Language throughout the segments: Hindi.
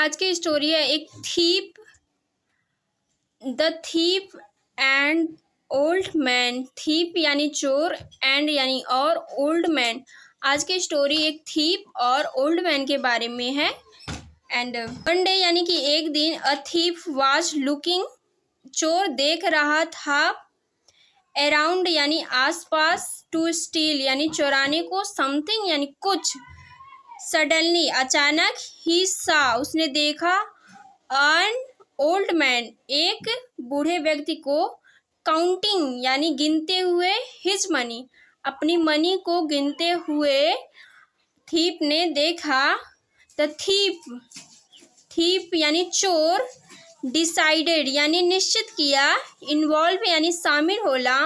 आज की स्टोरी है एक thief, the thief and old man. Thief यानी चोर, एंड यानी और, ओल्ड मैन। आज की स्टोरी एक थीप और ओल्ड मैन के बारे में है। एंड वन डे यानी कि एक दिन, अ थीप वाज लुकिंग, चोर देख रहा था, अराउंड यानी आसपास, टू स्टील यानी चुराने को, समथिंग यानी कुछ, सडनली अचानक, ही सा उसने देखा, एन ओल्ड मैन एक बूढ़े व्यक्ति को, काउंटिंग यानी गिनते हुए, हिज मनी अपनी मनी को गिनते हुए थीप ने देखा। द थीप यानी चोर, डिसाइडेड यानी निश्चित किया, इन्वॉल्व यानी शामिल होला,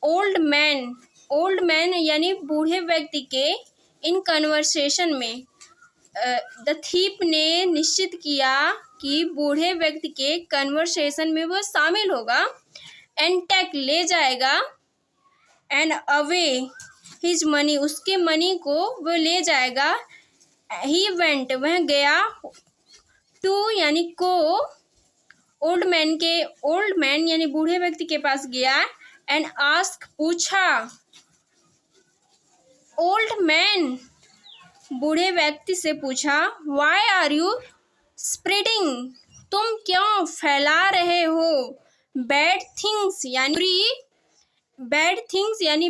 ओल्ड मैन यानी बूढ़े व्यक्ति के, इन कन्वर्सेशन में। द थीप ने निश्चित किया कि बूढ़े व्यक्ति के कन्वर्सेशन में वो शामिल होगा, एंड टेक ले जाएगा, एंड अवे हिज मनी उसके मनी को वो ले जाएगा। ही वेंट वह गया, टू यानी को, ओल्ड मैन यानी बूढ़े व्यक्ति के पास गया, एंड आस्क पूछा, ओल्ड मैन बूढ़े व्यक्ति से पूछा, वाई आर यू स्प्रेडिंग तुम क्यों फैला रहे हो, बैड थिंग्स यानी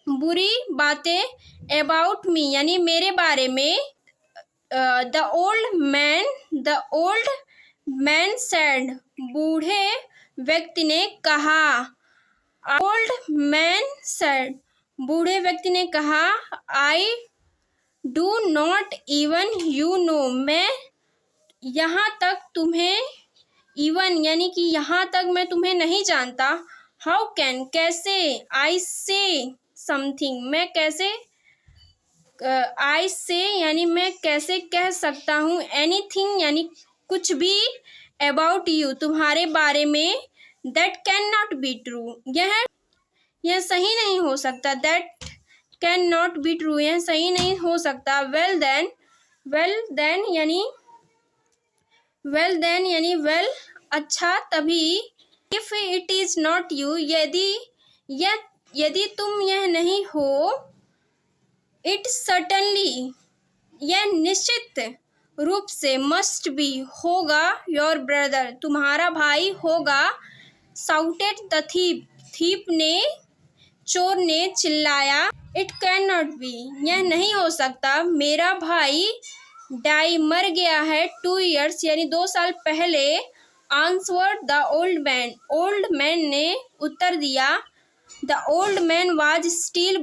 बुरी बातें, अबाउट मी यानी मेरे बारे में। द ओल्ड मैन सेड बूढ़े व्यक्ति ने कहा, ओल्ड मैन सेड बूढ़े व्यक्ति ने कहा, I do not even you know मैं यहाँ तक तुम्हें, इवन यानी कि यहाँ तक मैं तुम्हें नहीं जानता, हाउ कैन कैसे, आई से समथिंग मैं कैसे, आई से यानी मैं कैसे कह सकता हूँ, एनीथिंग यानी कुछ भी, अबाउट यू तुम्हारे बारे में, that can not be true यह सही नहीं हो सकता, that can not be true यह सही नहीं हो सकता। वेल देन यानी वेल अच्छा तभी, if it is not you यदि तुम यह नहीं हो, इट सर्टनली यह निश्चित रूप से, मस्ट बी होगा, योर ब्रदर तुम्हारा भाई होगा, साउटेड द थीप ने चोर ने चिल्लाया, इट कैन नॉट बी यह नहीं हो सकता, मेरा भाई डाई मर गया है, 2 years यानी 2 साल पहले, आंसवर्ड द ओल्ड मैन ने उत्तर दिया। The old man was still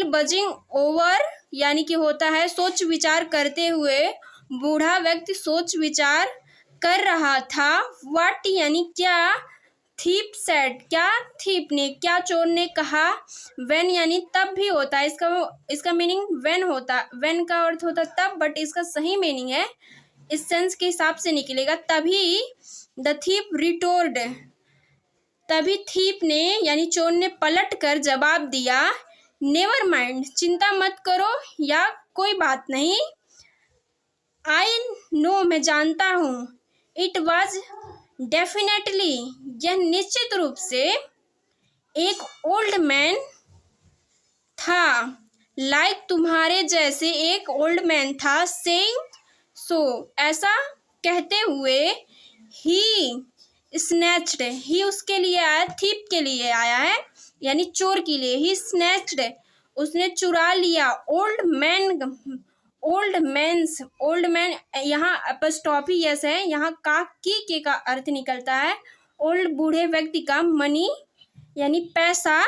buzzing over यानी कि होता है सोच विचार करते हुए, बूढ़ा व्यक्ति सोच विचार कर रहा था, व्हाट यानी क्या, थीप सेड क्या चोर ने कहा, व्हेन यानी तब भी होता है, इसका मीनिंग व्हेन का अर्थ होता तब, बट इसका सही मीनिंग है इस सेंस के हिसाब से निकलेगा, तभी। द थीप रिटोर्ड तभी थीप ने यानी चोर ने पलट कर जवाब दिया, नेवर माइंड चिंता मत करो या कोई बात नहीं, आई नो मैं जानता हूँ, इट वाज डेफिनेटली यह निश्चित रूप से, एक ओल्ड मैन था, लाइक तुम्हारे जैसे एक ओल्ड मैन था, सेइंग सो ऐसा कहते हुए, ही स्नैच्ड ही उसके लिए आया, थीप के लिए आया है यानी चोर के लिए, ही स्नैच्ड उसने चुरा लिया, ओल्ड मैन यहाँ अपस्टॉफी यस है, यहाँ का के का अर्थ निकलता है, ओल्ड बूढ़े व्यक्ति का, मनी यानी पैसा,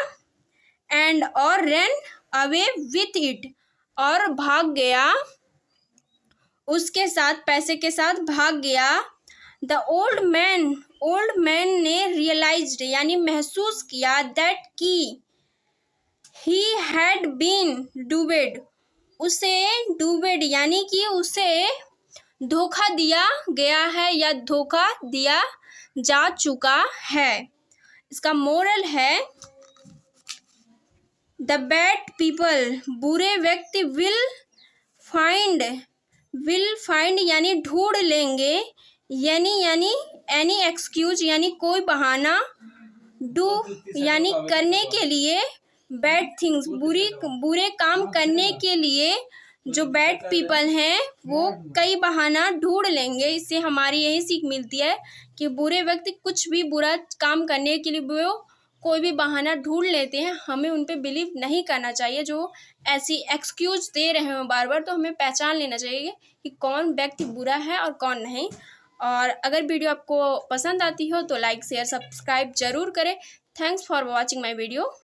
एंड और रन अवे विथ इट और भाग गया, उसके साथ पैसे के साथ भाग गया। द ओल्ड मैन ने रियलाइज्ड यानी महसूस किया, दैट की ही हैड बीन डूबेड उसे डूबेड यानी कि उसे धोखा दिया गया है या धोखा दिया जा चुका है। इसका मोरल है, द बैड पीपल बुरे व्यक्ति विल विल फाइंड यानी ढूंढ लेंगे, यानी एनी एक्सक्यूज यानी कोई बहाना, डू यानी करने के लिए, बैड थिंग्स बुरे काम करने के लिए जो बैड पीपल हैं वो कई बहाना ढूंढ लेंगे। इससे हमारी यही सीख मिलती है कि बुरे व्यक्ति कुछ भी बुरा काम करने के लिए वो कोई भी बहाना ढूंढ लेते हैं। हमें उन पे बिलीव नहीं करना चाहिए जो ऐसी एक्सक्यूज दे रहे हो बार बार। तो हमें पहचान लेना चाहिए कि कौन व्यक्ति बुरा है और कौन नहीं। और अगर वीडियो आपको पसंद आती हो तो लाइक शेयर सब्सक्राइब जरूर करें। Thanks for watching my video.